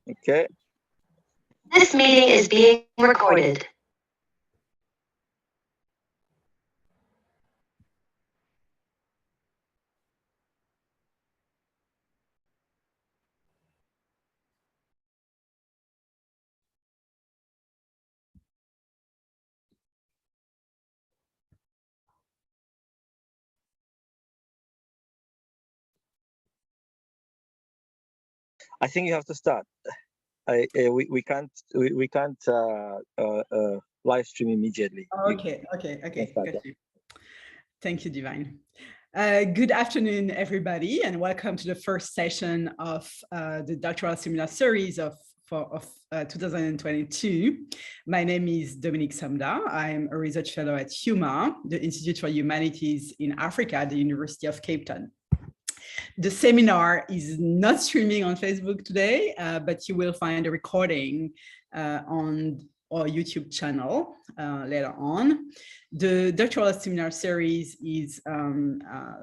Okay. This meeting is being recorded. I think you have to start. We can't live stream immediately. Okay. Got you. Thank you, Divine. Good afternoon, everybody, and welcome to the first session of the doctoral seminar series of 2022. My name is Dominique Samda. I'm a research fellow at HUMA, the Institute for Humanities in Africa at the University of Cape Town. The seminar is not streaming on Facebook today, but you will find a recording on our YouTube channel later on. The doctoral seminar series is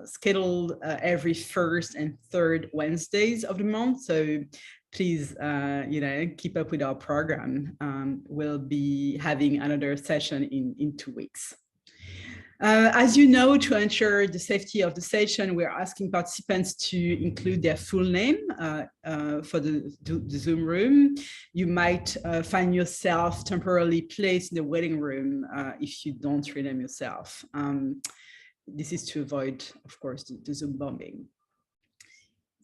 scheduled every first and third Wednesdays of the month. So please, keep up with our program. We'll be having another session in 2 weeks. As you know, to ensure the safety of the session, we're asking participants to include their full name for the Zoom room. You might find yourself temporarily placed in the waiting room if you don't rename yourself. This is to avoid, of course, the Zoom bombing.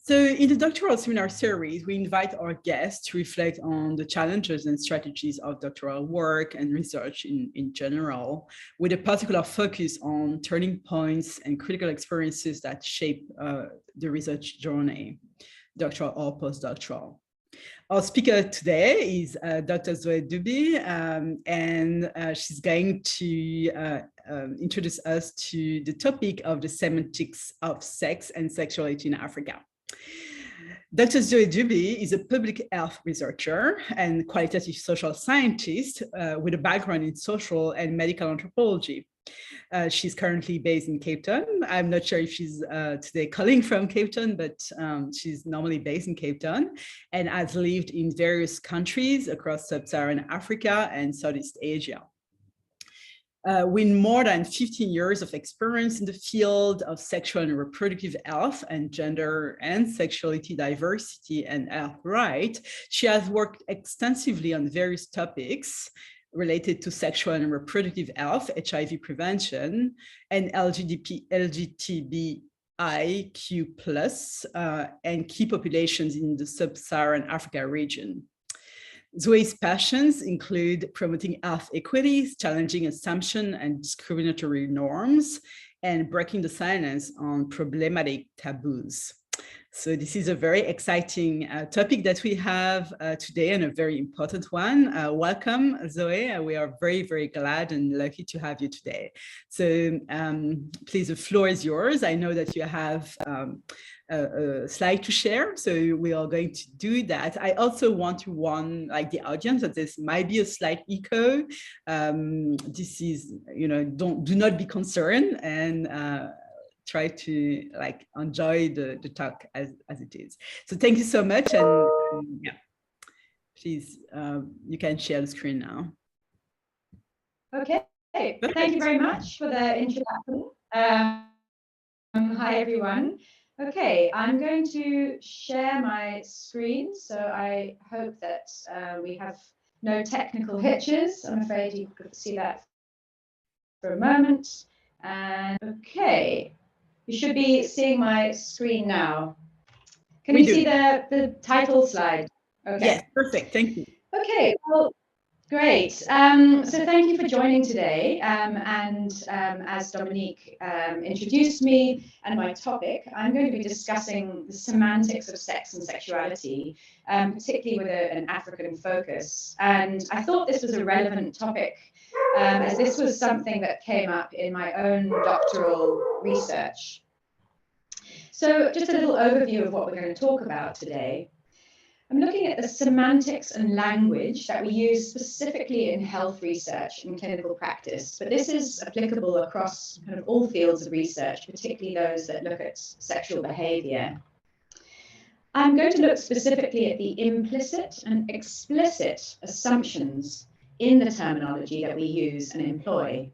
So in the doctoral seminar series, we invite our guests to reflect on the challenges and strategies of doctoral work and research in general, with a particular focus on turning points and critical experiences that shape the research journey, doctoral or postdoctoral. Our speaker today is Dr. Zoe Duby, and she's going to introduce us to the topic of the semantics of sex and sexuality in Africa. Dr. Zoe Duby is a public health researcher and qualitative social scientist with a background in social and medical anthropology. She's currently based in Cape Town. I'm not sure if she's today calling from Cape Town, but she's normally based in Cape Town and has lived in various countries across sub-Saharan Africa and Southeast Asia. With more than 15 years of experience in the field of sexual and reproductive health and gender and sexuality diversity and health right, she has worked extensively on various topics related to sexual and reproductive health, HIV prevention, and LGBTIQ+, and key populations in the sub-Saharan Africa region. Zoe's passions include promoting health equity, challenging assumption and discriminatory norms, and breaking the silence on problematic taboos. So this is a very exciting topic that we have today, and a very important one. Welcome, Zoe. We are very, very glad and lucky to have you today. So please, the floor is yours. I know that you have a slide to share, so we are going to do that. I also want to warn the audience that this might be a slight echo. This is, do not be concerned, and try to enjoy the talk as it is. So thank you so much, and yeah, please, you can share the screen now. Okay, thank you very much for the introduction. Hi everyone. Okay, I'm going to share my screen, so I hope that we have no technical hitches. I'm afraid you could see that for a moment. And okay, you should be seeing my screen now. Can you see the title slide? Okay. Yes, perfect, thank you. Okay, well, great. So thank you for joining today. As Dominique introduced me and my topic, I'm going to be discussing the semantics of sex and sexuality, particularly with an African focus. And I thought this was a relevant topic, as this was something that came up in my own doctoral research. So just a little overview of what we're going to talk about today. I'm looking at the semantics and language that we use specifically in health research and clinical practice, but this is applicable across kind of all fields of research, particularly those that look at sexual behavior. I'm going to look specifically at the implicit and explicit assumptions in the terminology that we use and employ,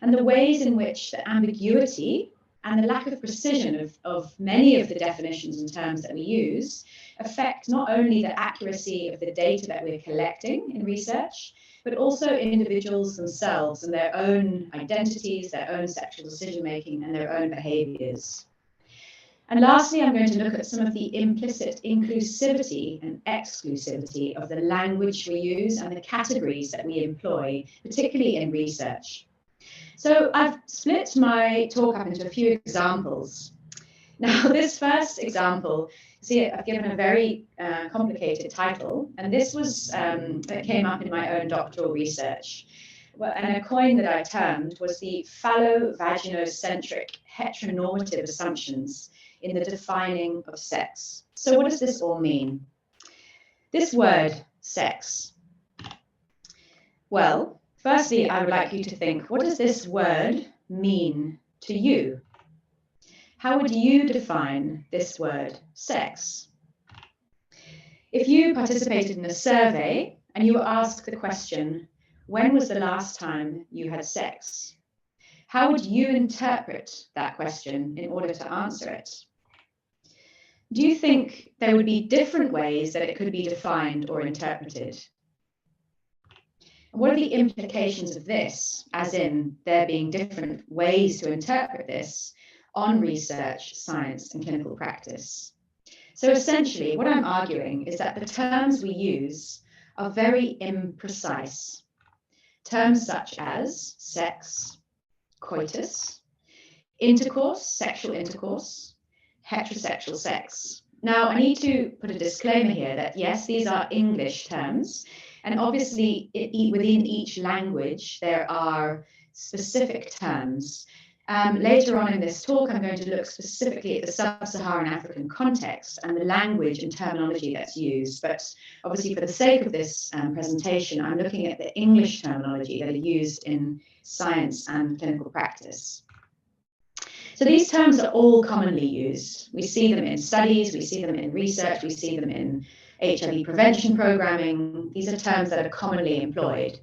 and the ways in which the ambiguity and the lack of precision of many of the definitions and terms that we use affect not only the accuracy of the data that we're collecting in research, but also individuals themselves and their own identities, their own sexual decision-making, and their own behaviors. And lastly, I'm going to look at some of the implicit inclusivity and exclusivity of the language we use and the categories that we employ, particularly in research. So I've split my talk up into a few examples. Now, this first example, see, I've given a very complicated title, and this was that came up in my own doctoral research. Well, and a coin that I termed was the phallo-vaginocentric heteronormative assumptions in the defining of sex. So what does this all mean? This word, sex. Well, firstly, I would like you to think, what does this word mean to you? How would you define this word, sex? If you participated in a survey and you were asked the question, when was the last time you had sex? How would you interpret that question in order to answer it? Do you think there would be different ways that it could be defined or interpreted? And what are the implications of this, as in there being different ways to interpret this, on research, science, and clinical practice? So essentially, what I'm arguing is that the terms we use are very imprecise. Terms such as sex, coitus, intercourse, sexual intercourse, heterosexual sex. Now, I need to put a disclaimer here that yes, these are English terms, and obviously within each language there are specific terms. Later on in this talk, I'm going to look specifically at the sub-Saharan African context and the language and terminology that's used. But obviously, for the sake of this presentation, I'm looking at the English terminology that are used in science and clinical practice. So these terms are all commonly used. We see them in studies, we see them in research, we see them in HIV prevention programming. These are terms that are commonly employed.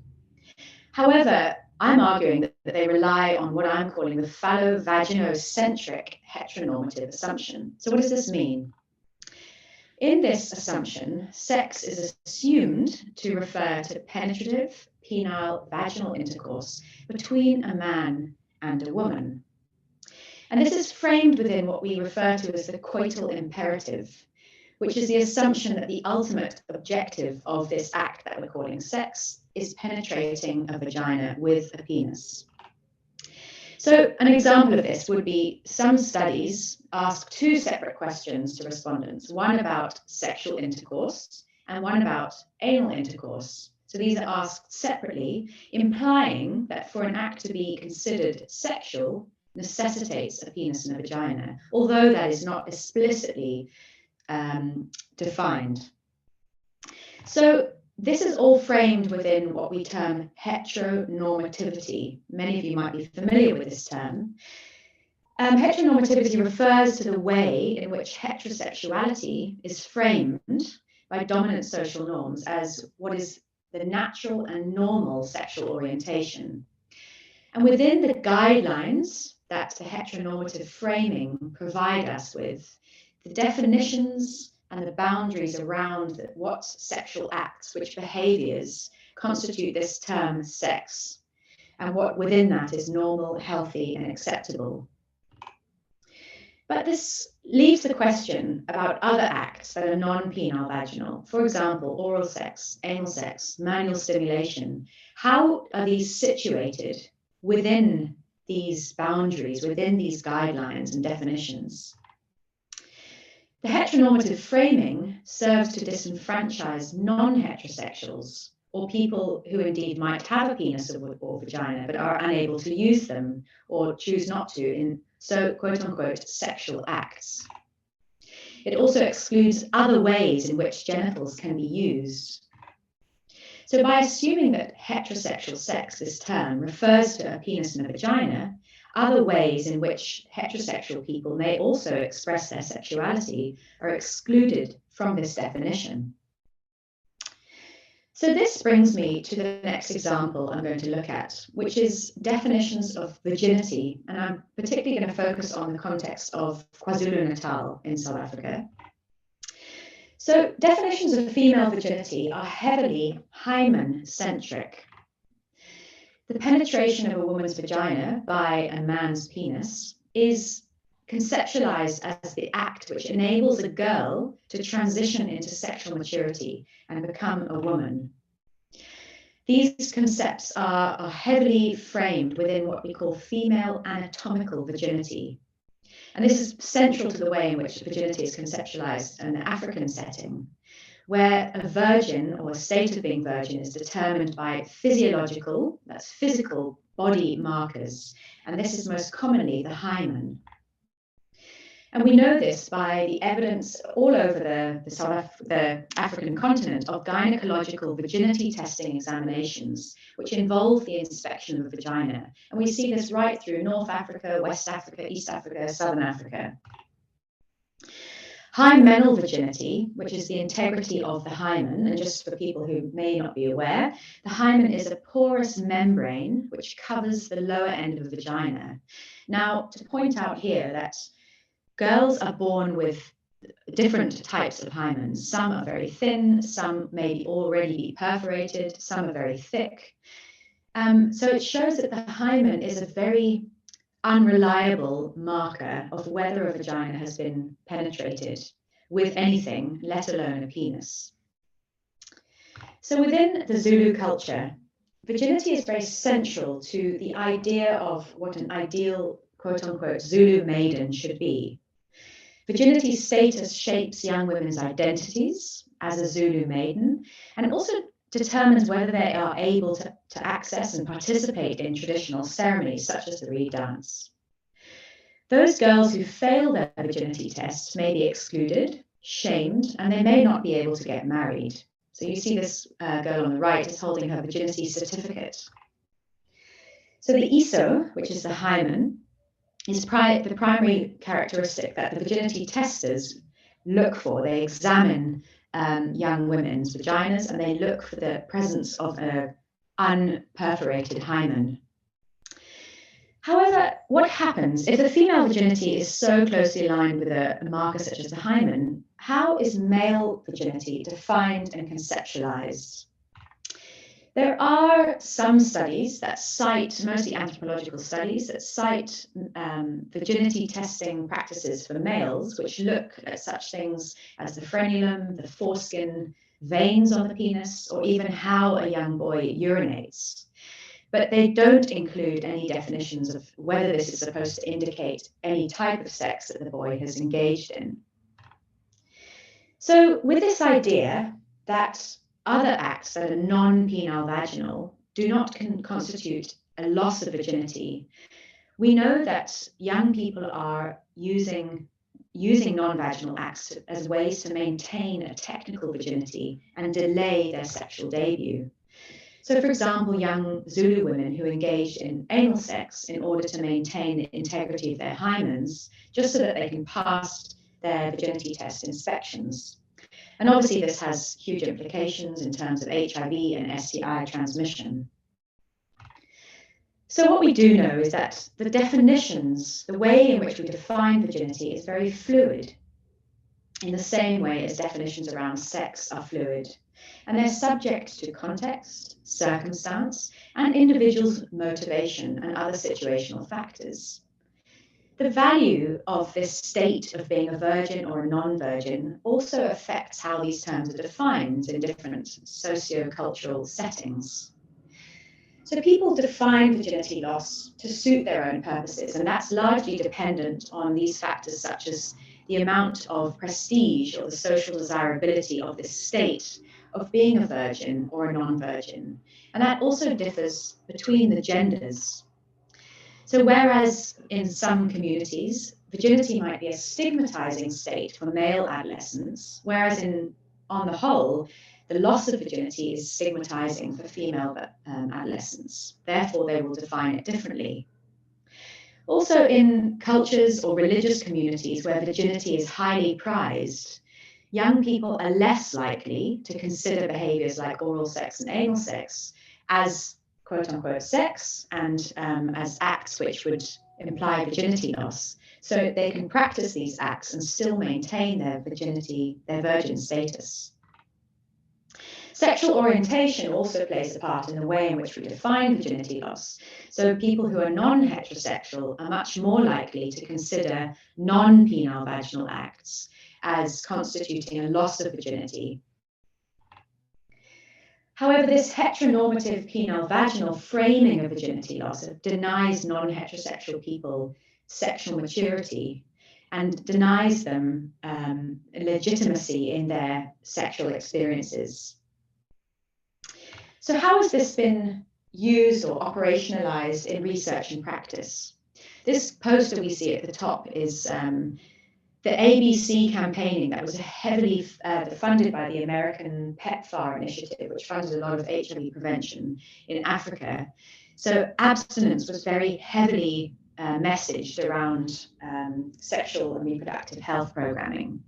However, I'm arguing that they rely on what I'm calling the phallo-vaginocentric heteronormative assumption. So what does this mean? In this assumption, sex is assumed to refer to penetrative, penile, vaginal intercourse between a man and a woman. And this is framed within what we refer to as the coital imperative, which is the assumption that the ultimate objective of this act that we're calling sex is penetrating a vagina with a penis. So an example of this would be some studies ask two separate questions to respondents, one about sexual intercourse and one about anal intercourse. So these are asked separately, implying that for an act to be considered sexual necessitates a penis and a vagina, although that is not explicitly defined. So this is all framed within what we term heteronormativity. Many of you might be familiar with this term. Heteronormativity refers to the way in which heterosexuality is framed by dominant social norms as what is the natural and normal sexual orientation. And within the guidelines that the heteronormative framing provide us with, the definitions and the boundaries around what sexual acts, which behaviors constitute this term sex, and what within that is normal, healthy, and acceptable. But this leaves the question about other acts that are non-penile vaginal. For example, oral sex, anal sex, manual stimulation. How are these situated within these boundaries, within these guidelines and definitions? The heteronormative framing serves to disenfranchise non-heterosexuals or people who indeed might have a penis or vagina but are unable to use them or choose not to in so quote-unquote sexual acts. It also excludes other ways in which genitals can be used. So by assuming that heterosexual sex, this term, refers to a penis and a vagina, other ways in which heterosexual people may also express their sexuality are excluded from this definition. So this brings me to the next example I'm going to look at, which is definitions of virginity. And I'm particularly going to focus on the context of KwaZulu-Natal in South Africa. So definitions of female virginity are heavily hymen-centric. The penetration of a woman's vagina by a man's penis is conceptualized as the act which enables a girl to transition into sexual maturity and become a woman. These concepts are heavily framed within what we call female anatomical virginity. And this is central to the way in which virginity is conceptualized in the African setting, where a virgin or a state of being virgin is determined by physiological, that's physical body markers. And this is most commonly the hymen. And we know this by the evidence all over the African continent of gynecological virginity testing examinations, which involve the inspection of the vagina. And we see this right through North Africa, West Africa, East Africa, Southern Africa. Hymenal virginity, which is the integrity of the hymen, and just for people who may not be aware, the hymen is a porous membrane which covers the lower end of the vagina. Now, to point out here that girls are born with different types of hymens. Some are very thin, some may already be perforated, some are very thick. So it shows that the hymen is a very unreliable marker of whether a vagina has been penetrated with anything, let alone a penis. So within the Zulu culture, virginity is very central to the idea of what an ideal, quote unquote, Zulu maiden should be. Virginity status shapes young women's identities as a Zulu maiden, and it also determines whether they are able to access and participate in traditional ceremonies such as the reed dance. Those girls who fail their virginity tests may be excluded, shamed, and they may not be able to get married. So you see this girl on the right is holding her virginity certificate. So the ISO, which is the hymen, is the primary characteristic that the virginity testers look for. They examine young women's vaginas and they look for the presence of an unperforated hymen. However, what happens if the female virginity is so closely aligned with a marker such as the hymen? How is male virginity defined and conceptualized? There are some studies that cite, mostly anthropological studies, that cite virginity testing practices for males, which look at such things as the frenulum, the foreskin, veins on the penis, or even how a young boy urinates. But they don't include any definitions of whether this is supposed to indicate any type of sex that the boy has engaged in. So with this idea that other acts that are non-penile vaginal do not constitute a loss of virginity, we know that young people are using non-vaginal acts as ways to maintain a technical virginity and delay their sexual debut. So, for example, young Zulu women who engaged in anal sex in order to maintain the integrity of their hymens, just so that they can pass their virginity test inspections. And obviously this has huge implications in terms of HIV and STI transmission. So what we do know is that the definitions, the way in which we define virginity is very fluid, in the same way as definitions around sex are fluid. And they're subject to context, circumstance, and individuals' motivation and other situational factors. The value of this state of being a virgin or a non-virgin also affects how these terms are defined in different socio-cultural settings. So people define virginity loss to suit their own purposes, and that's largely dependent on these factors such as the amount of prestige or the social desirability of this state of being a virgin or a non-virgin. And that also differs between the genders. So whereas in some communities, virginity might be a stigmatizing state for male adolescents, whereas on the whole, the loss of virginity is stigmatizing for female adolescents. Therefore, they will define it differently. Also, in cultures or religious communities where virginity is highly prized, young people are less likely to consider behaviors like oral sex and anal sex as quote unquote sex and as acts which would imply virginity loss. So they can practice these acts and still maintain their virginity, their virgin status. Sexual orientation also plays a part in the way in which we define virginity loss. So people who are non-heterosexual are much more likely to consider non-penile vaginal acts as constituting a loss of virginity. However, this heteronormative penile vaginal framing of virginity loss denies non-heterosexual people sexual maturity and denies them legitimacy in their sexual experiences. So how has this been used or operationalized in research and practice? This poster we see at the top is the ABC campaigning that was heavily funded by the American PEPFAR initiative, which funded a lot of HIV prevention in Africa. So abstinence was very heavily messaged around sexual and reproductive health programming.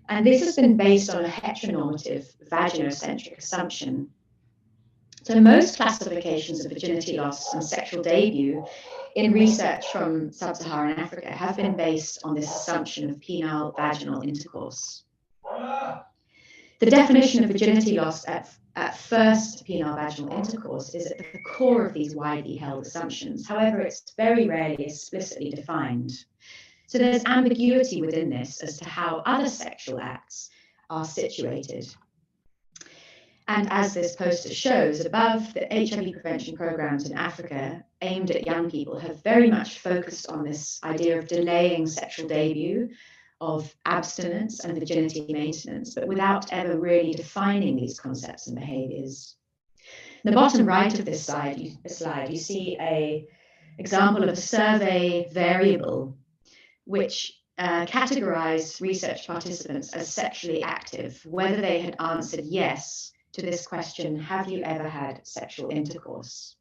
And this has been based on a heteronormative vaginocentric assumption. So most classifications of virginity loss and sexual debut in research from sub-Saharan Africa have been based on this assumption of penile vaginal intercourse. The definition of virginity loss at first penile vaginal intercourse is at the core of these widely held assumptions. However, it's very rarely explicitly defined. So there's ambiguity within this as to how other sexual acts are situated. And as this poster shows above, the HIV prevention programs in Africa aimed at young people have very much focused on this idea of delaying sexual debut, of abstinence and virginity maintenance, but without ever really defining these concepts and behaviors. In the bottom right of this slide, you see an example of a survey variable which categorized research participants as sexually active, whether they had answered yes to this question, have you ever had sexual intercourse?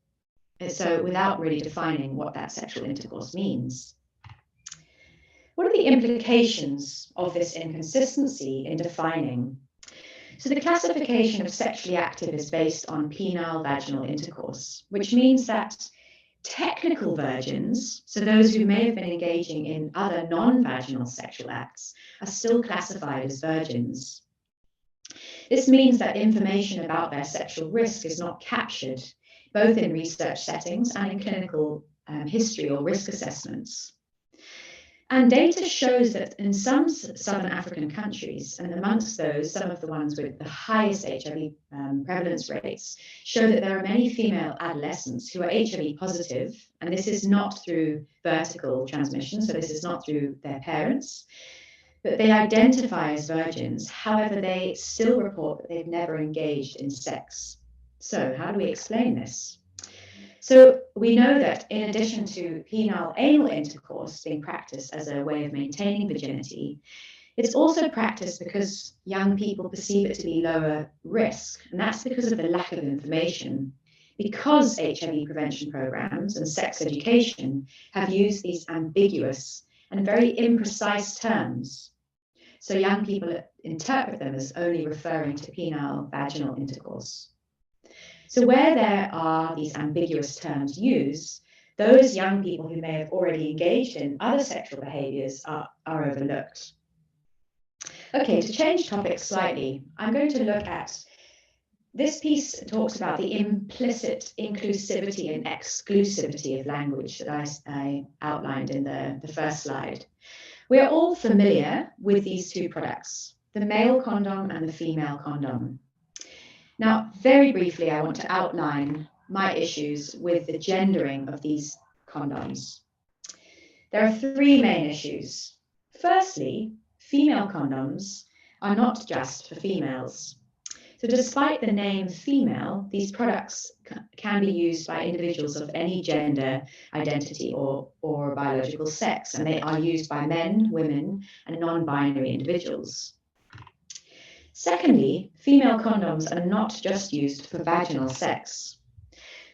And so without really defining what that sexual intercourse means. What are the implications of this inconsistency in defining? So the classification of sexually active is based on penile vaginal intercourse, which means that technical virgins, so those who may have been engaging in other non-vaginal sexual acts, are still classified as virgins. This means that information about their sexual risk is not captured, both in research settings and in clinical history or risk assessments. And data shows that in some southern African countries, and amongst those, some of the ones with the highest HIV prevalence rates, show that there are many female adolescents who are HIV positive, and this is not through vertical transmission, so this is not through their parents, but they identify as virgins. However, they still report that they've never engaged in sex. So how do we explain this? So we know that in addition to penile anal intercourse being practiced as a way of maintaining virginity, it's also practiced because young people perceive it to be lower risk. And that's because of the lack of information. Because HIV prevention programs and sex education have used these ambiguous and very imprecise terms. So young people interpret them as only referring to penile vaginal intercourse. So where there are these ambiguous terms used, those young people who may have already engaged in other sexual behaviors are overlooked. Okay, to change topics slightly, I'm going to look at this piece talks about the implicit inclusivity and exclusivity of language that I outlined in the first slide. We are all familiar with these two products, the male condom and the female condom. Now, very briefly, I want to outline my issues with the gendering of these condoms. There are three main issues. Firstly, female condoms are not just for females. So despite the name female, these products can be used by individuals of any gender identity or biological sex, and they are used by men, women, and non-binary individuals. Secondly, female condoms are not just used for vaginal sex.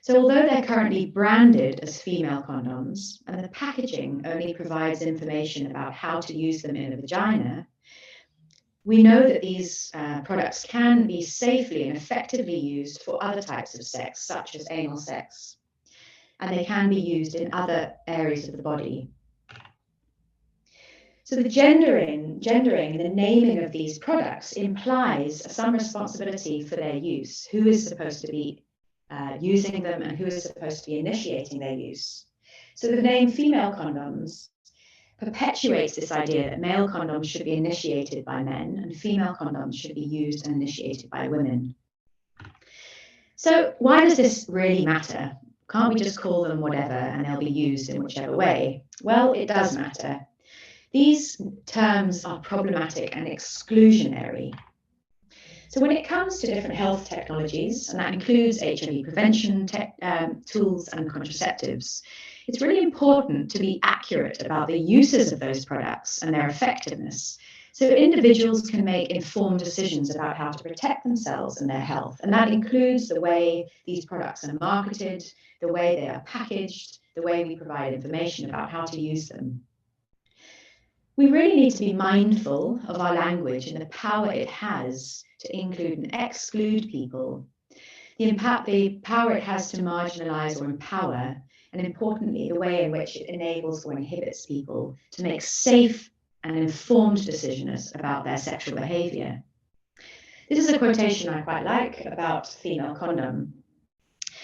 So although they're currently branded as female condoms, and the packaging only provides information about how to use them in a vagina, we know that these products can be safely and effectively used for other types of sex, such as anal sex, and they can be used in other areas of the body. So the gendering, the naming of these products implies some responsibility for their use. Who is supposed to be using them and who is supposed to be initiating their use? So the name female condoms perpetuates this idea that male condoms should be initiated by men and female condoms should be used and initiated by women. So why does this really matter? Can't we just call them whatever and they'll be used in whichever way? Well, it does matter. These terms are problematic and exclusionary. So when it comes to different health technologies, and that includes HIV prevention tools and contraceptives, it's really important to be accurate about the uses of those products and their effectiveness, so individuals can make informed decisions about how to protect themselves and their health. And that includes the way these products are marketed, the way they are packaged, the way we provide information about how to use them. We really need to be mindful of our language and the power it has to include and exclude people, the power it has to marginalize or empower, and importantly, the way in which it enables or inhibits people to make safe and informed decisions about their sexual behavior. This is a quotation I quite like about female condom.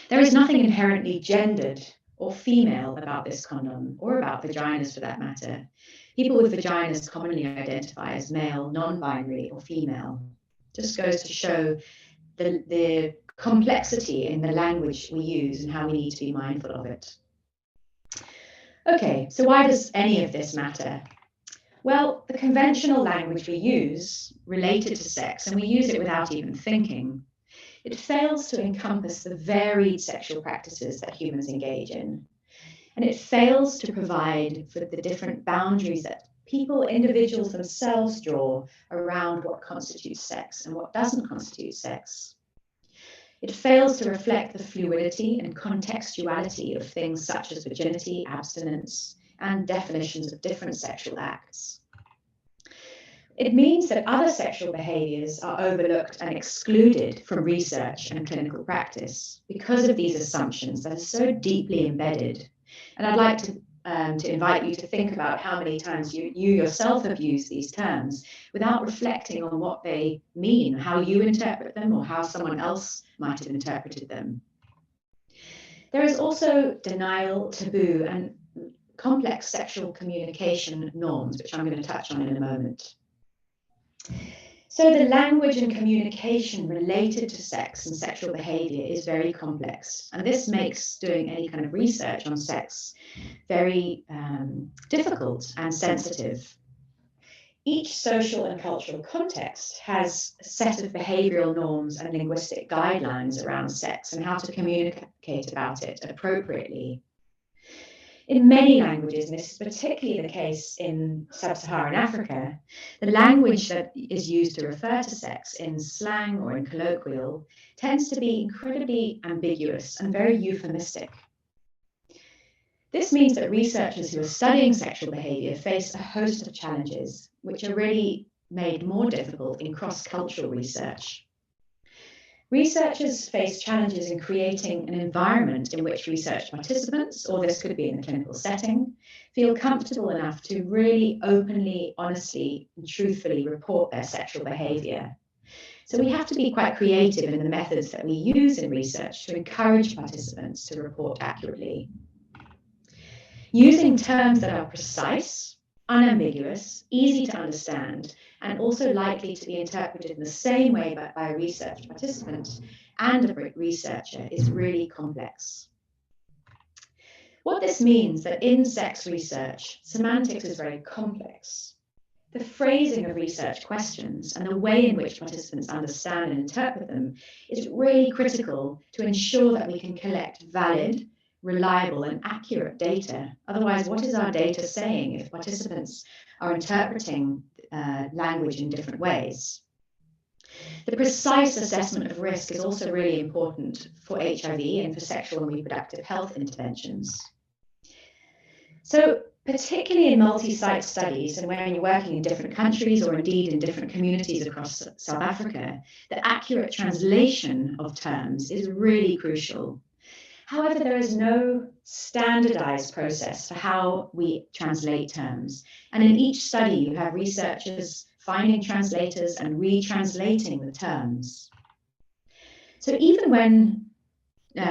There is nothing inherently gendered or female about this condom, or about vaginas for that matter. People with vaginas commonly identify as male, non-binary, or female. Just goes to show the complexity in the language we use and how we need to be mindful of it. Okay, so why does any of this matter? Well, the conventional language we use related to sex, and we use it without even thinking, it fails to encompass the varied sexual practices that humans engage in. And it fails to provide for the different boundaries that individuals themselves draw around what constitutes sex and what doesn't constitute sex. It fails to reflect the fluidity and contextuality of things such as virginity, abstinence, and definitions of different sexual acts. It means that other sexual behaviors are overlooked and excluded from research and clinical practice because of these assumptions that are so deeply embedded. And I'd like to invite you to think about how many times you yourself have used these terms without reflecting on what they mean, how you interpret them, or how someone else might have interpreted them. There is also denial, taboo, and complex sexual communication norms, which I'm going to touch on in a moment. So the language and communication related to sex and sexual behavior is very complex. And this makes doing any kind of research on sex very difficult and sensitive. Each social and cultural context has a set of behavioral norms and linguistic guidelines around sex and how to communicate about it appropriately. In many languages, and this is particularly the case in sub-Saharan Africa, the language that is used to refer to sex in slang or in colloquial tends to be incredibly ambiguous and very euphemistic. This means that researchers who are studying sexual behavior face a host of challenges, which are really made more difficult in cross-cultural research. Researchers face challenges in creating an environment in which research participants, or this could be in a clinical setting, feel comfortable enough to really openly, honestly, and truthfully report their sexual behavior. So we have to be quite creative in the methods that we use in research to encourage participants to report accurately. Using terms that are precise, unambiguous, easy to understand, and also likely to be interpreted in the same way by a research participant and a researcher is really complex. What this means that in sex research, semantics is very complex. The phrasing of research questions and the way in which participants understand and interpret them is really critical to ensure that we can collect valid, reliable and accurate data. Otherwise, what is our data saying if participants are interpreting language in different ways? The precise assessment of risk is also really important for HIV and for sexual and reproductive health interventions. So, particularly in multi-site studies and when you're working in different countries or indeed in different communities across South Africa, the accurate translation of terms is really crucial. However, there is no standardized process for how we translate terms. And in each study, you have researchers finding translators and retranslating the terms. So even when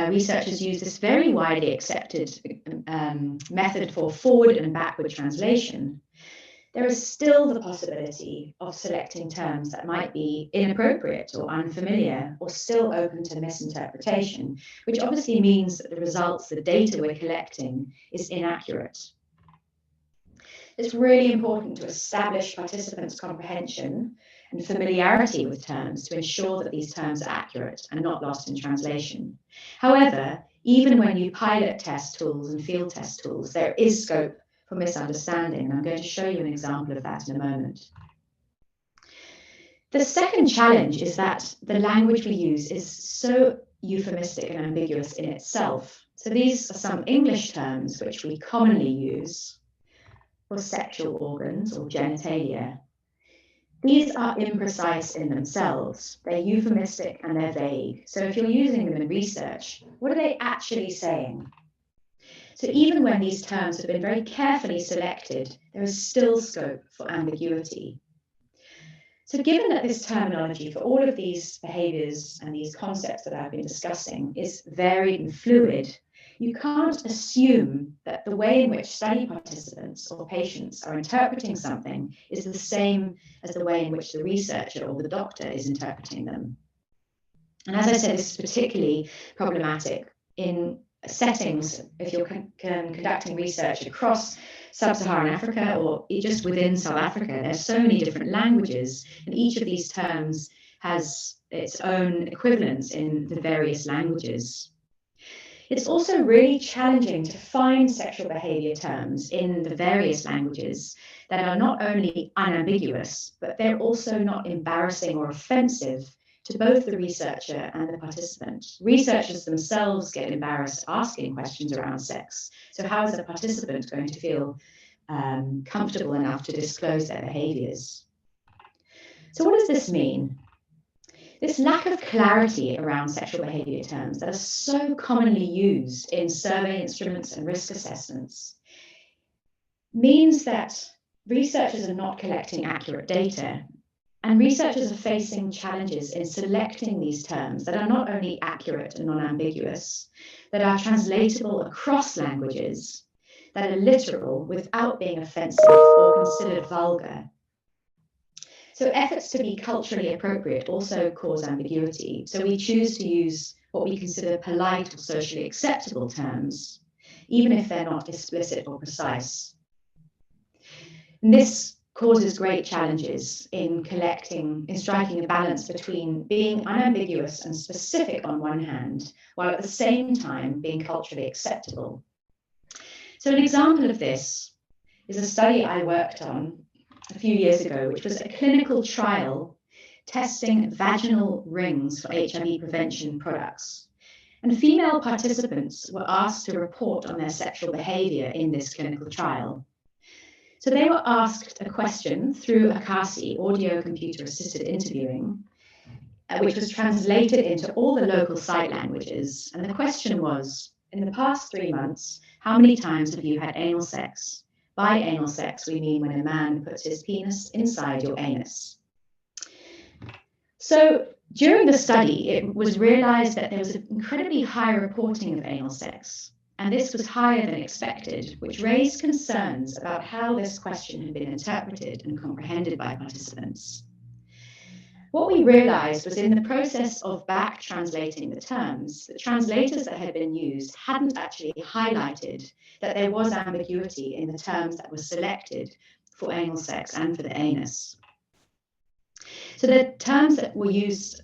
researchers use this very widely accepted method for forward and backward translation, there is still the possibility of selecting terms that might be inappropriate or unfamiliar or still open to misinterpretation, which obviously means that the results, the data we're collecting, is inaccurate. It's really important to establish participants' comprehension and familiarity with terms to ensure that these terms are accurate and not lost in translation. However, even when you pilot test tools and field test tools, there is scope for misunderstanding, and I'm going to show you an example of that in a moment. The second challenge is that the language we use is so euphemistic and ambiguous in itself. So these are some English terms which we commonly use for sexual organs or genitalia. These are imprecise in themselves. They're euphemistic and they're vague. So if you're using them in research, what are they actually saying? So even when these terms have been very carefully selected, there is still scope for ambiguity. So given that this terminology for all of these behaviors and these concepts that I've been discussing is varied and fluid, you can't assume that the way in which study participants or patients are interpreting something is the same as the way in which the researcher or the doctor is interpreting them. And as I said, this is particularly problematic in settings if you're conducting research across sub-Saharan Africa or just within South Africa. There's so many different languages, and each of these terms has its own equivalents in the various languages. It's also really challenging to find sexual behavior terms in the various languages that are not only unambiguous, but they're also not embarrassing or offensive to both the researcher and the participant. Researchers themselves get embarrassed asking questions around sex. So how is a participant going to feel comfortable enough to disclose their behaviors? So what does this mean? This lack of clarity around sexual behavior terms that are so commonly used in survey instruments and risk assessments means that researchers are not collecting accurate data, and researchers are facing challenges in selecting these terms that are not only accurate and non-ambiguous, that are translatable across languages, that are literal without being offensive or considered vulgar. So efforts to be culturally appropriate also cause ambiguity. So we choose to use what we consider polite or socially acceptable terms, even if they're not explicit or precise. And this causes great challenges in striking a balance between being unambiguous and specific on one hand, while at the same time being culturally acceptable. So an example of this is a study I worked on a few years ago, which was a clinical trial testing vaginal rings for HIV prevention products. And female participants were asked to report on their sexual behavior in this clinical trial. So they were asked a question through ACASI, audio computer assisted interviewing, which was translated into all the local site languages. And the question was, in the past 3 months, how many times have you had anal sex? By anal sex, we mean when a man puts his penis inside your anus. So during the study, it was realized that there was an incredibly high reporting of anal sex, and this was higher than expected, which raised concerns about how this question had been interpreted and comprehended by participants. What we realized was in the process of back translating the terms, the translators that had been used hadn't actually highlighted that there was ambiguity in the terms that were selected for anal sex and for the anus. So the terms that were used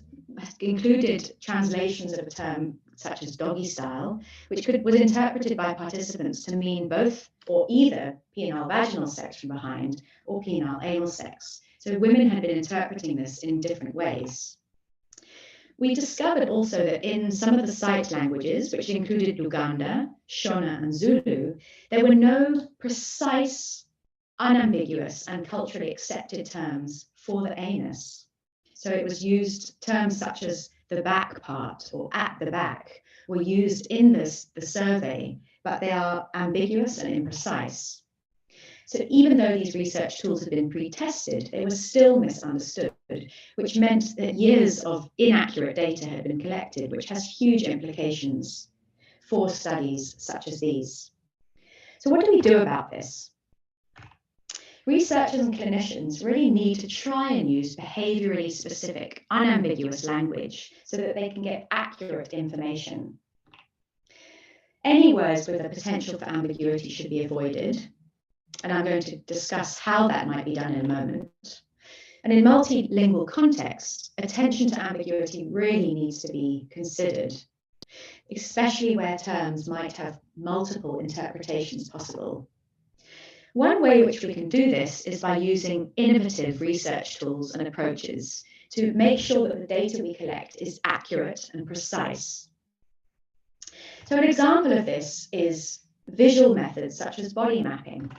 included translations of a term such as doggy style, which was interpreted by participants to mean both or either penile vaginal sex from behind or penile anal sex. So women had been interpreting this in different ways. We discovered also that in some of the site languages, which included Luganda, Shona, and Zulu, there were no precise, unambiguous, and culturally accepted terms for the anus. So it was used, terms such as the back part or at the back were used in the survey, but they are ambiguous and imprecise. So even though these research tools had been pre-tested, they were still misunderstood, which meant that years of inaccurate data had been collected, which has huge implications for studies such as these. So what do we do about this? Researchers and clinicians really need to try and use behaviorally specific, unambiguous language so that they can get accurate information. Any words with a potential for ambiguity should be avoided, and I'm going to discuss how that might be done in a moment. And in multilingual context, attention to ambiguity really needs to be considered, especially where terms might have multiple interpretations possible. One way which we can do this is by using innovative research tools and approaches to make sure that the data we collect is accurate and precise. So an example of this is visual methods such as body mapping.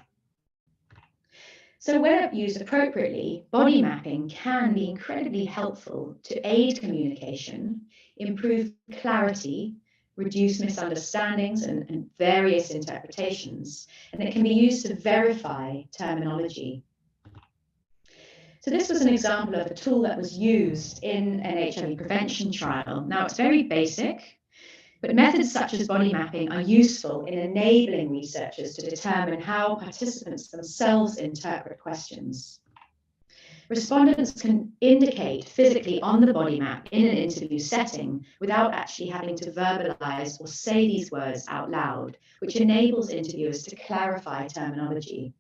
So when used appropriately, body mapping can be incredibly helpful to aid communication, improve clarity, reduce misunderstandings and various interpretations, and it can be used to verify terminology. So this was an example of a tool that was used in an HIV prevention trial. Now it's very basic, but methods such as body mapping are useful in enabling researchers to determine how participants themselves interpret questions. Respondents can indicate physically on the body map in an interview setting without actually having to verbalize or say these words out loud, which enables interviewers to clarify terminology.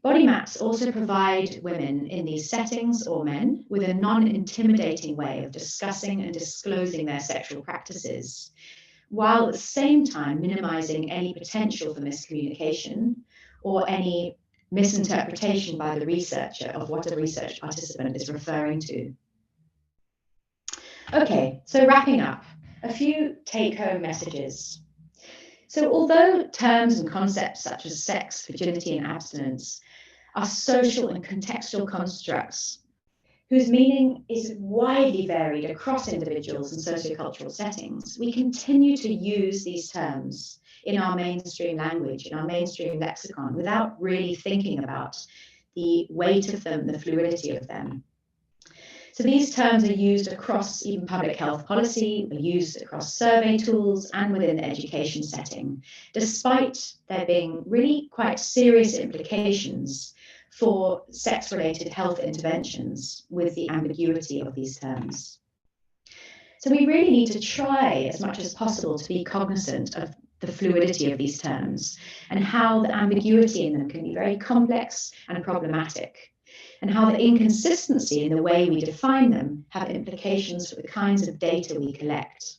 Body maps also provide women in these settings, or men, with a non-intimidating way of discussing and disclosing their sexual practices, while at the same time minimizing any potential for miscommunication or any misinterpretation by the researcher of what a research participant is referring to. Okay, so wrapping up, a few take-home messages. So although terms and concepts such as sex, virginity, and abstinence are social and contextual constructs whose meaning is widely varied across individuals and sociocultural settings, we continue to use these terms in our mainstream language, in our mainstream lexicon, without really thinking about the weight of them, the fluidity of them. So these terms are used across even public health policy, are used across survey tools and within the education setting, despite there being really quite serious implications for sex-related health interventions with the ambiguity of these terms. So we really need to try as much as possible to be cognizant of the fluidity of these terms and how the ambiguity in them can be very complex and problematic, and how the inconsistency in the way we define them have implications for the kinds of data we collect.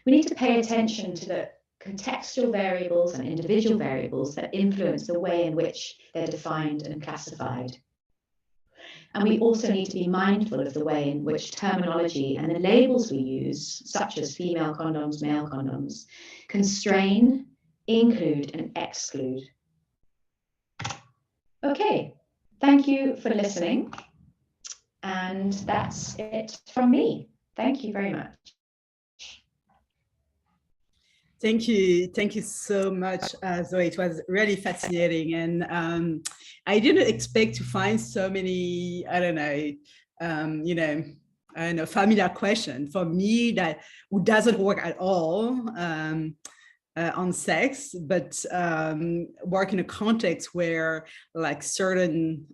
We need to pay attention to the contextual variables and individual variables that influence the way in which they're defined and classified. And we also need to be mindful of the way in which terminology and the labels we use, such as female condoms, male condoms, constrain, include, and exclude. Okay, thank you for listening. And that's it from me. Thank you very much. Thank you so much, Zoe. It was really fascinating, and I didn't expect to find so many, familiar questions for me that who doesn't work at all on sex, but work in a context where like certain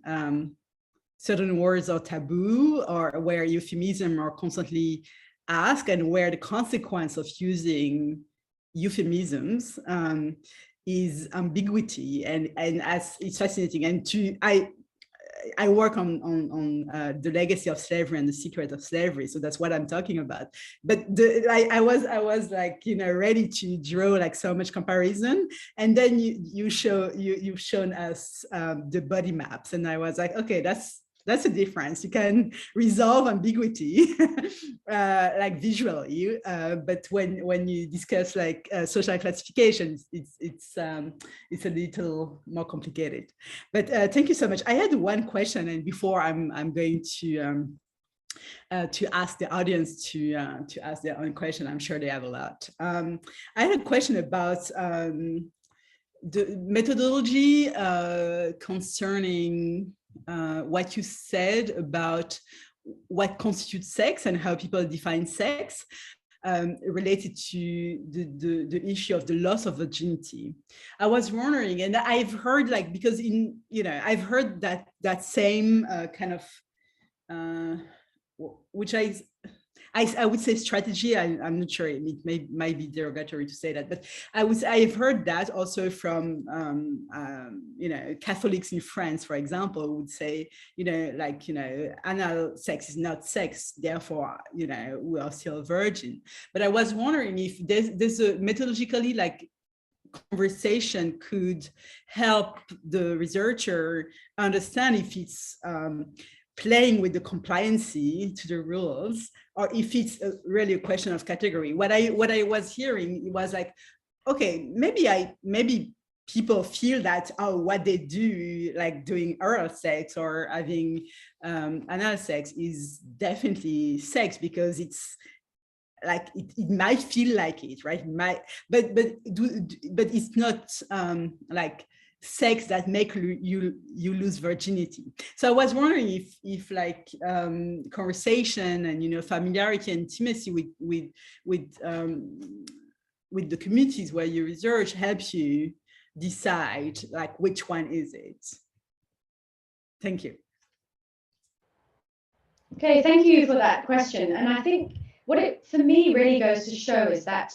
words are taboo, or where euphemism are constantly asked, and where the consequence of using euphemisms is ambiguity, and as it's fascinating. And I work on the legacy of slavery and the secret of slavery, so that's what I'm talking about. But I was like, you know, ready to draw like so much comparison, and then you've shown us the body maps, and I was like, okay, that's a difference. You can resolve ambiguity like visually, but when you discuss like social classifications, it's a little more complicated. But thank you so much. I had one question, and before I'm going to ask the audience to ask their own question. I'm sure they have a lot. I had a question about the methodology concerning what you said about what constitutes sex and how people define sex, related to the issue of the loss of virginity. I was wondering, and I've heard like, because I've heard that same kind of which I would say strategy. I'm not sure, it might be derogatory to say that, but I've heard that also from Catholics in France, for example, would say, anal sex is not sex, therefore, we are still virgin. But I was wondering if there's a methodologically like conversation could help the researcher understand if it's playing with the compliancy to the rules, or if it's really a question of category. What I was hearing was like, okay, maybe people feel that, oh, what they do, like doing oral sex or having anal sex, is definitely sex, because it's like it might feel like it, right? But it's not like sex that make you lose virginity. So I was wondering if like conversation and familiarity and intimacy with the communities where you research helps you decide like which one is it. Thank you. Okay, thank you for that question. And I think what it for me really goes to show is that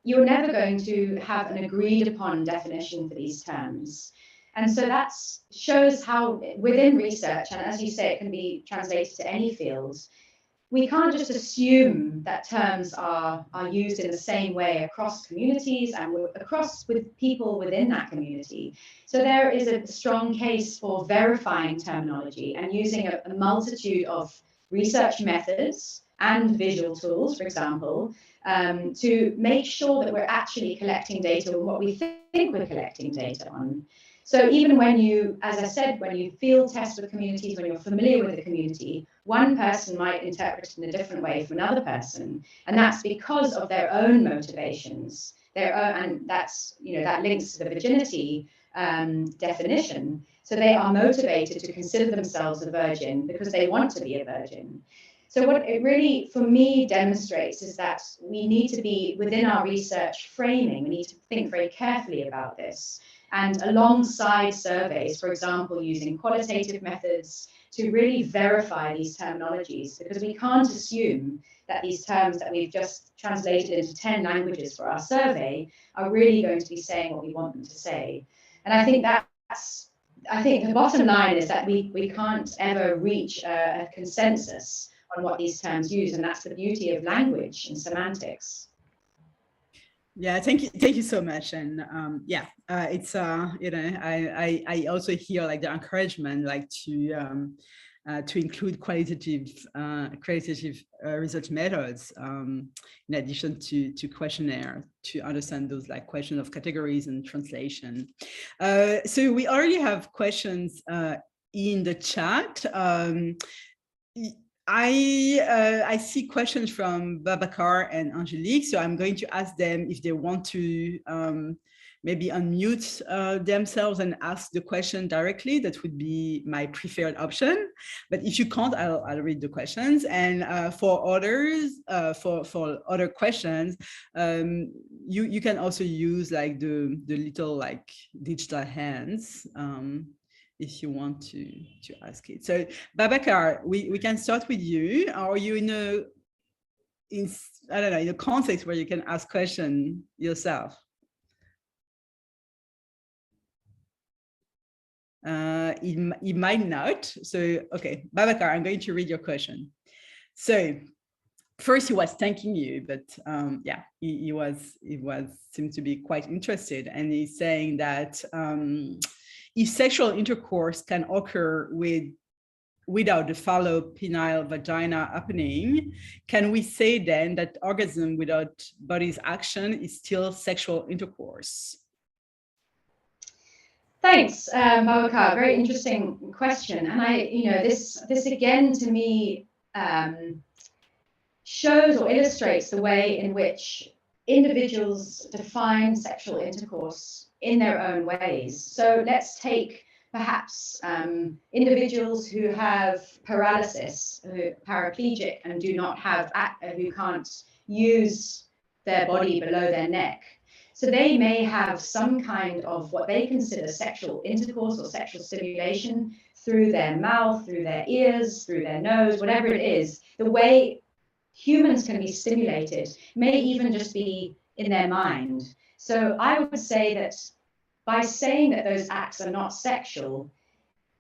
you're never going to have an agreed upon definition for these terms. And so that shows how within research, and as you say, it can be translated to any field, we can't just assume that terms are used in the same way across communities and across with people within that community. So there is a strong case for verifying terminology and using a multitude of research methods and visual tools, for example, to make sure that we're actually collecting data on what we think we're collecting data on. So even when you, as I said, when you field test with communities, when you're familiar with the community, one person might interpret it in a different way from another person. And that's because of their own motivations, and that's, that links to the virginity definition. So they are motivated to consider themselves a virgin because they want to be a virgin. So what it really, for me, demonstrates is that we need to be, within our research framing, we need to think very carefully about this. And alongside surveys, for example, using qualitative methods to really verify these terminologies, because we can't assume that these terms that we've just translated into 10 languages for our survey are really going to be saying what we want them to say. And I think I think the bottom line is that we can't ever reach a consensus on what these terms use, and that's the beauty of language and semantics. Yeah, thank you so much. And it's I also hear like the encouragement like to include qualitative research methods in addition to questionnaire, to understand those like questions of categories and translation. So we already have questions in the chat. I see questions from Babacar and Angelique, so I'm going to ask them if they want to maybe unmute themselves and ask the question directly. That would be my preferred option. But if you can't, I'll read the questions. And for others, for other questions, you can also use like the little like digital hands. If you want to ask it. So Babacar, we can start with you. Are you in a context where you can ask question yourself? It might not. So, okay, Babacar, I'm going to read your question. So first he was thanking you, but yeah, he seemed to be quite interested. And he's saying that if sexual intercourse can occur without the fallopian vagina happening, can we say then that orgasm without body's action is still sexual intercourse? Thanks, Babacar. Very interesting question. And this again to me shows or illustrates the way in which individuals define sexual intercourse in their own ways. So let's take perhaps individuals who have paralysis, who are paraplegic and do not have, who can't use their body below their neck. So they may have some kind of what they consider sexual intercourse or sexual stimulation through their mouth, through their ears, through their nose, whatever it is. The way humans can be stimulated may even just be in their mind. So I would say that by saying that those acts are not sexual,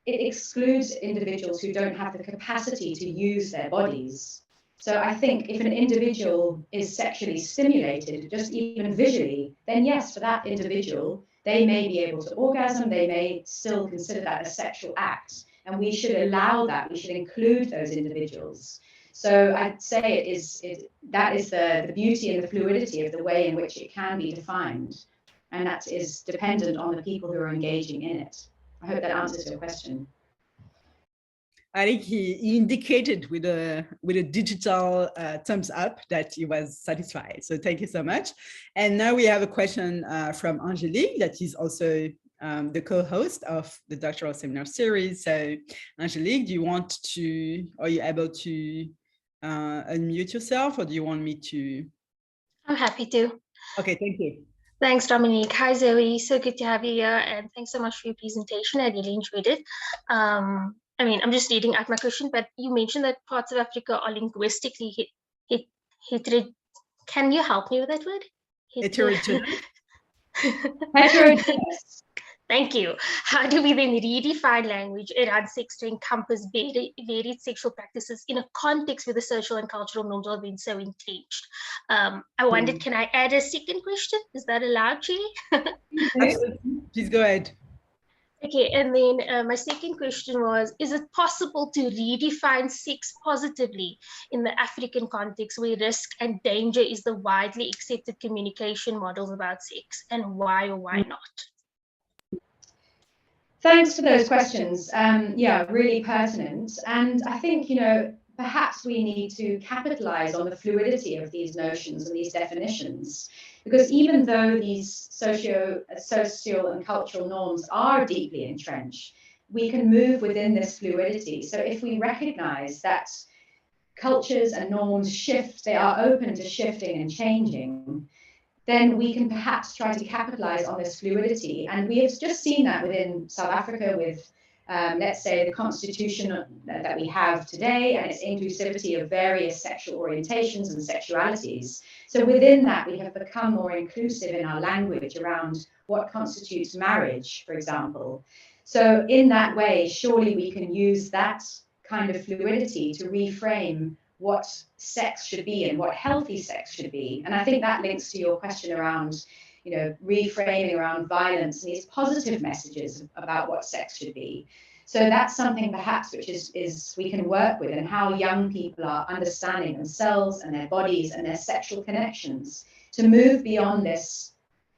it excludes individuals who don't have the capacity to use their bodies. So I think if an individual is sexually stimulated, just even visually, then yes, for that individual, they may be able to orgasm, they may still consider that a sexual act. And we should allow that, we should include those individuals. So I'd say that is the beauty and the fluidity of the way in which it can be defined. And that is dependent on the people who are engaging in it. I hope that answers your question. I think he indicated with a digital thumbs up that he was satisfied. So thank you so much. And now we have a question from Angelique, that is also the co-host of the doctoral seminar series. So Angelique, are you able to unmute yourself, or do you want me to? I'm happy to. Okay, thank you. Thanks, Dominique. Hi, Zoe. So good to have you here, and thanks so much for your presentation. I really enjoyed it. I mean, I'm just reading out my question, but you mentioned that parts of Africa are linguistically can you help me with that word? Heterogeneous. Heterogeneous. Thank you. How do we then redefine language around sex to encompass varied sexual practices in a context where the social and cultural norms are being so entrenched? I wondered, can I add a second question? Is that allowed, Chi? Absolutely. Please go ahead. Okay, and then my second question was, is it possible to redefine sex positively in the African context where risk and danger is the widely accepted communication models about sex, and why or why not? Thanks for those questions. Yeah, really pertinent. And I think, perhaps we need to capitalize on the fluidity of these notions and these definitions, because even though these social and cultural norms are deeply entrenched, we can move within this fluidity. So if we recognize that cultures and norms shift, they are open to shifting and changing, then we can perhaps try to capitalize on this fluidity. And we have just seen that within South Africa with, let's say, the constitution that we have today and its inclusivity of various sexual orientations and sexualities. So within that, we have become more inclusive in our language around what constitutes marriage, for example. So in that way, surely we can use that kind of fluidity to reframe what sex should be and what healthy sex should be. And I think that links to your question around, reframing around violence and these positive messages about what sex should be. So that's something perhaps which is we can work with, and how young people are understanding themselves and their bodies and their sexual connections to move beyond this,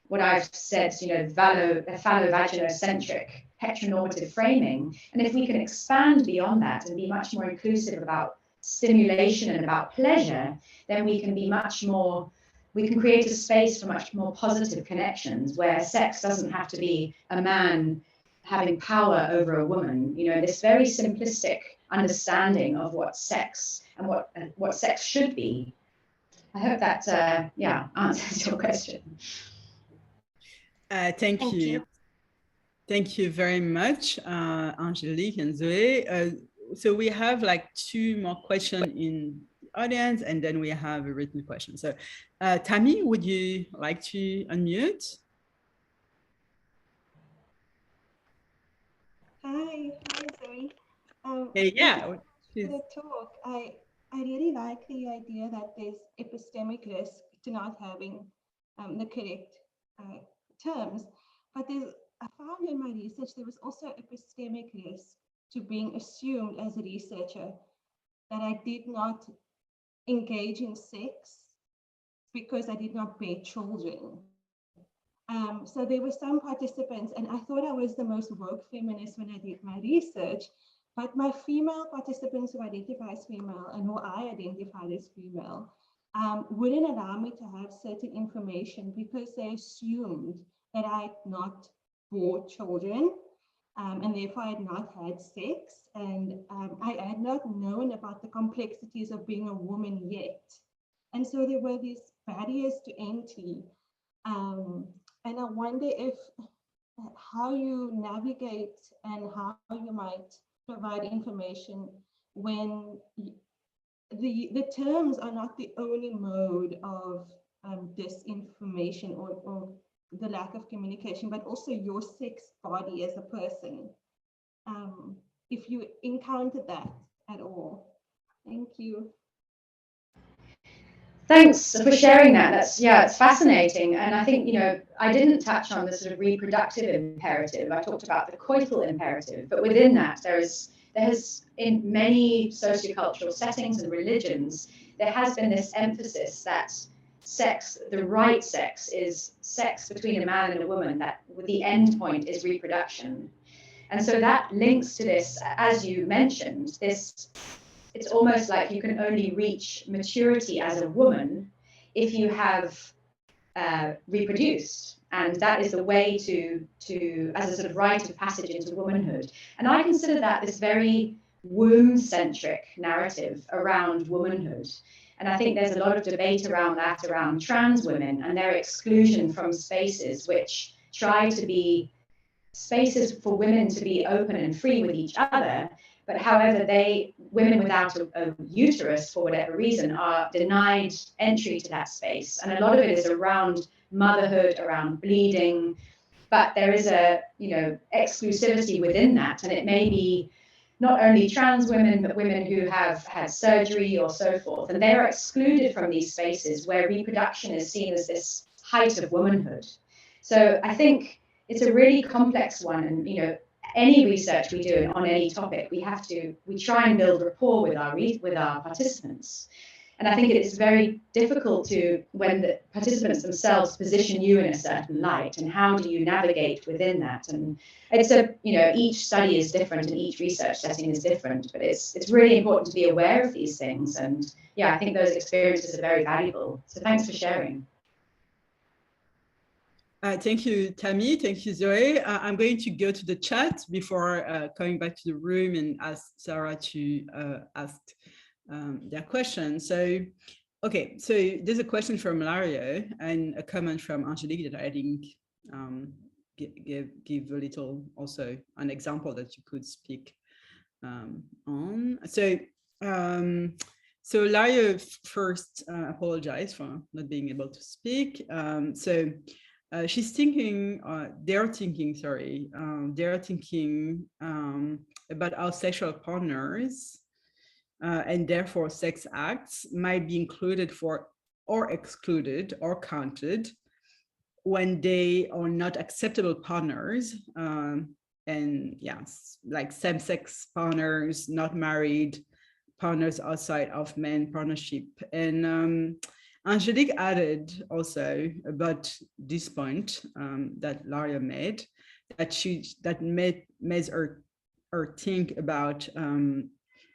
what I've said, phallovaginocentric heteronormative framing. And if we can expand beyond that and be much more inclusive about stimulation and about pleasure, then we can create a space for much more positive connections where sex doesn't have to be a man having power over a woman. This very simplistic understanding of what sex and what sex should be. I hope that answers your question. Thank you. Thank you very much, Angelique and Zoe. So we have like 2 more questions in the audience, and then we have a written question. So Tammy, would you like to unmute? Hi, Zoe. Hey, Thank you yeah. so much for the talk. I really like the idea that there's epistemic risk to not having the correct terms, but I found in my research there was also epistemic risk to being assumed as a researcher that I did not engage in sex because I did not bear children. So there were some participants, and I thought I was the most woke feminist when I did my research, but my female participants who identify as female and who I identified as female wouldn't allow me to have certain information because they assumed that I had not bore children and therefore I had not had sex, and I had not known about the complexities of being a woman yet. And so there were these barriers to entry. And I wonder if how you navigate and how you might provide information when the terms are not the only mode of disinformation or the lack of communication, but also your sex body as a person. If you encounter that at all. Thank you. Thanks for sharing that. It's fascinating. And I think, I didn't touch on the sort of reproductive imperative. I talked about the coital imperative, but within that, there has in many sociocultural settings and religions, there has been this emphasis that sex, the right sex, is sex between a man and a woman, that the end point is reproduction. And so that links to this, as you mentioned, it's almost like you can only reach maturity as a woman if you have reproduced, and that is the way to as a sort of rite of passage into womanhood. And I consider that this very womb-centric narrative around womanhood. And I think there's a lot of debate around that, around trans women and their exclusion from spaces which try to be spaces for women to be open and free with each other, but however women without a uterus for whatever reason are denied entry to that space. And a lot of it is around motherhood, around bleeding, but there is a exclusivity within that, and it may be not only trans women, but women who have had surgery or so forth, and they are excluded from these spaces where reproduction is seen as this height of womanhood. So I think it's a really complex one, and any research we do on any topic, we try and build rapport with our participants. And I think it is very difficult when the participants themselves position you in a certain light, and how do you navigate within that? And it's each study is different and each research setting is different, but it's really important to be aware of these things. And yeah, I think those experiences are very valuable. So thanks for sharing. Thank you, Tammy. Thank you, Zoe. I'm going to go to the chat before coming back to the room and ask Sarah to ask their question. So, okay, so there's a question from Lario and a comment from Angelique that I think give a little, also an example that you could speak on. So, so Lario first apologized for not being able to speak. She's thinking, they're thinking about how sexual partners and therefore sex acts might be included for or excluded or counted when they are not acceptable partners. And yes, like same-sex partners, not married, partners outside of men partnership. And Angelique added also about this point that Laria made, that made her think about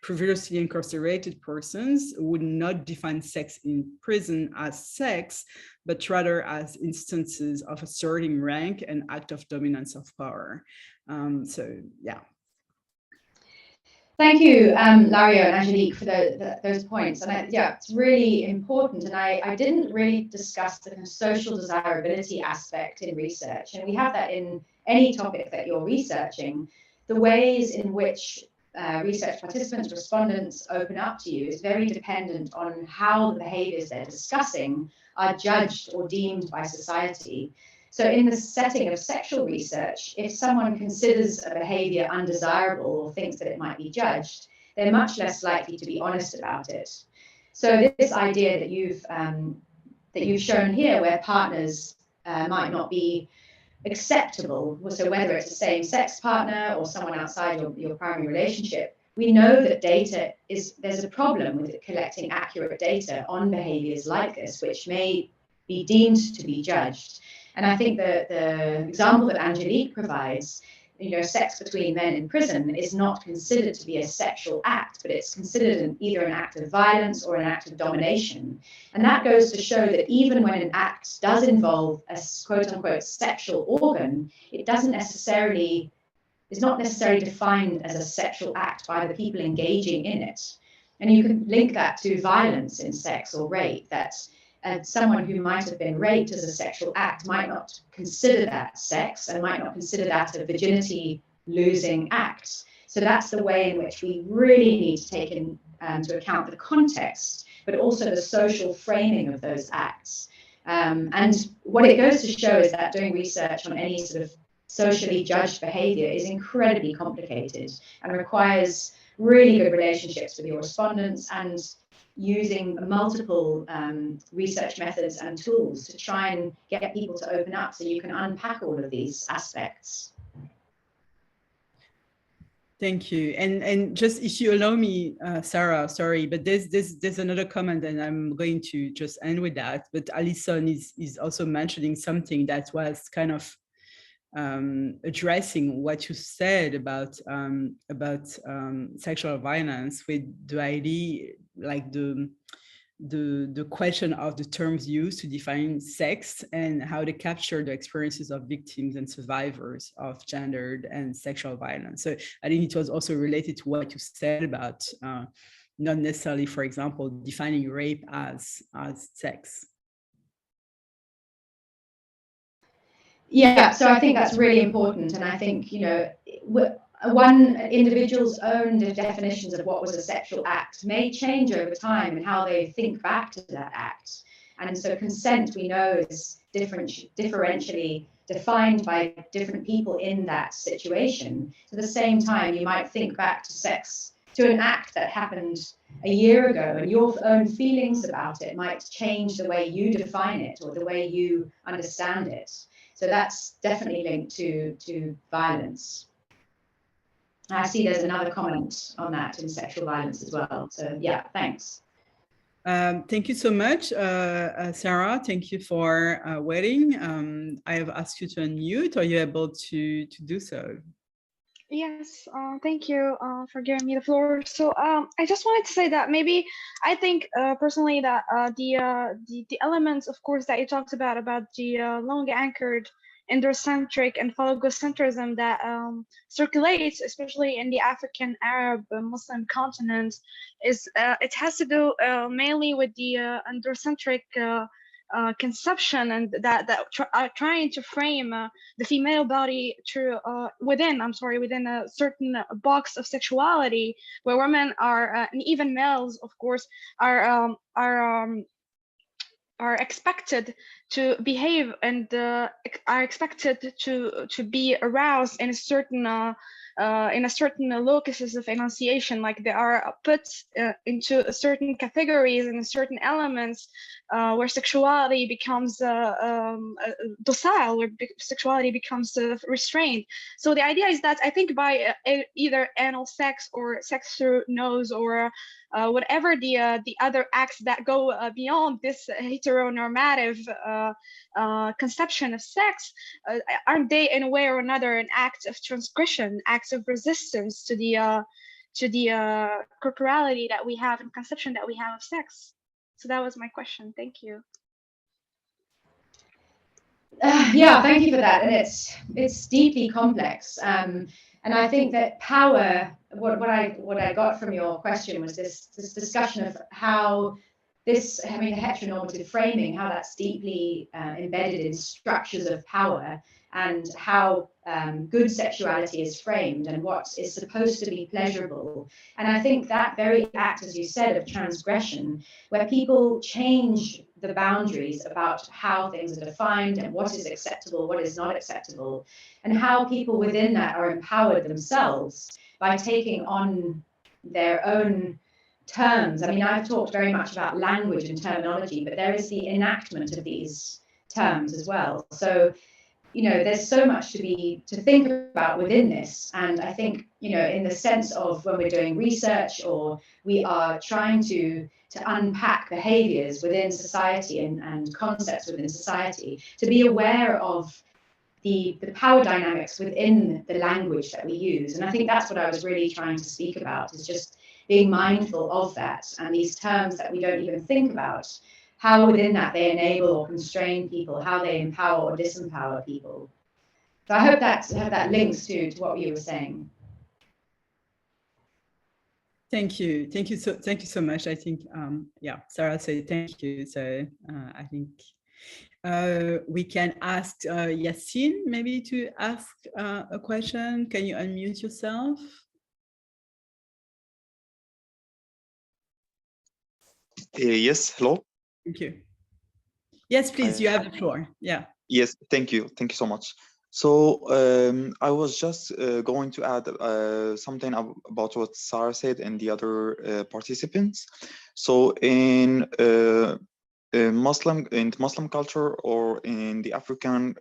previously incarcerated persons who would not define sex in prison as sex, but rather as instances of asserting rank and act of dominance of power. So yeah. Thank you, Lario and Angelique, for those points. And it's really important. And I didn't really discuss the kind of social desirability aspect in research. And we have that in any topic that you're researching. The ways in which research participants, respondents open up to you is very dependent on how the behaviors they're discussing are judged or deemed by society. So in the setting of sexual research, if someone considers a behavior undesirable or thinks that it might be judged, they're much less likely to be honest about it. So this idea that you've shown here, where partners might not be acceptable, so whether it's a same-sex partner or someone outside your primary relationship, we know that there's a problem with collecting accurate data on behaviors like this, which may be deemed to be judged. And I think the example that Angelique provides, sex between men in prison is not considered to be a sexual act, but it's considered either an act of violence or an act of domination. And that goes to show that even when an act does involve a quote-unquote sexual organ, it is not necessarily defined as a sexual act by the people engaging in it. And you can link that to violence in sex or rape, that someone who might have been raped as a sexual act might not consider that sex and might not consider that a virginity losing act. So that's the way in which we really need to take into account the context, but also the social framing of those acts. And what it goes to show is that doing research on any sort of socially judged behavior is incredibly complicated and requires really good relationships with your respondents and using multiple research methods and tools to try and get people to open up so you can unpack all of these aspects. Thank you. And just if you allow me, Sarah, sorry, but there's another comment and I'm going to just end with that. But Alison is also mentioning something that was kind of addressing what you said about sexual violence with the idea, like the question of the terms used to define sex and how they capture the experiences of victims and survivors of gendered and sexual violence. So I think it was also related to what you said about not necessarily, for example, defining rape as sex. Yeah, so I think that's really important. And I think, one individual's own definitions of what was a sexual act may change over time and how they think back to that act. And so consent, we know, is differentially defined by different people in that situation. At the same time, you might think back to sex, to an act that happened a year ago, and your own feelings about it might change the way you define it or the way you understand it. So that's definitely linked to violence. I see there's another comment on that in sexual violence as well. So yeah, thanks. Thank you so much, Sarah. Thank you for waiting. I have asked you to unmute. Are you able to do so? Yes, thank you for giving me the floor. So I just wanted to say that maybe I think personally that the elements, of course, that you talked about the long anchored androcentric and phallogocentrism that circulates, especially in the African, Arab, Muslim continent, is it has to do mainly with the androcentric conception, and that are trying to frame the female body through within a certain box of sexuality, where women are and even males, of course, are expected to behave and are expected to be aroused in a certain locuses of enunciation, like they are put into certain categories and certain elements where sexuality becomes docile, where sexuality becomes restrained. So the idea is that I think by either anal sex or sex through nose or whatever the other acts that go beyond this heteronormative conception of sex, aren't they in a way or another an act of transgression, acts of resistance to the corporality that we have and conception that we have of sex? So that was my question. Thank you. Yeah, thank you for that. And it's deeply complex. And I think that power, what I got from your question was this discussion of how this, having a heteronormative framing, how that's deeply embedded in structures of power, and how good sexuality is framed and what is supposed to be pleasurable. And I think that very act, as you said, of transgression, where people change the boundaries about how things are defined and what is acceptable, what is not acceptable, and how people within that are empowered themselves by taking on their own terms. I mean, I've talked very much about language and terminology, but there is the enactment of these terms as well. So, you know, there's so much to think about within this. And I think, you know, in the sense of when we're doing research or we are trying to unpack behaviors within society and concepts within society, to be aware of the power dynamics within the language that we use. And I think that's what I was really trying to speak about, is just being mindful of that and these terms that we don't even think about, how within that they enable or constrain people, how they empower or disempower people. So I hope that links to what you were saying. Thank you. Thank you so much. I think, yeah, Sarah said thank you. So I think we can ask Yassine maybe to ask a question. Can you unmute yourself? Yes, hello. Thank you. Yes, please, you have the floor. Yeah. Yes, thank you. Thank you so much. So I was just going to add something about what Sarah said and the other participants. So in Muslim culture, or in the African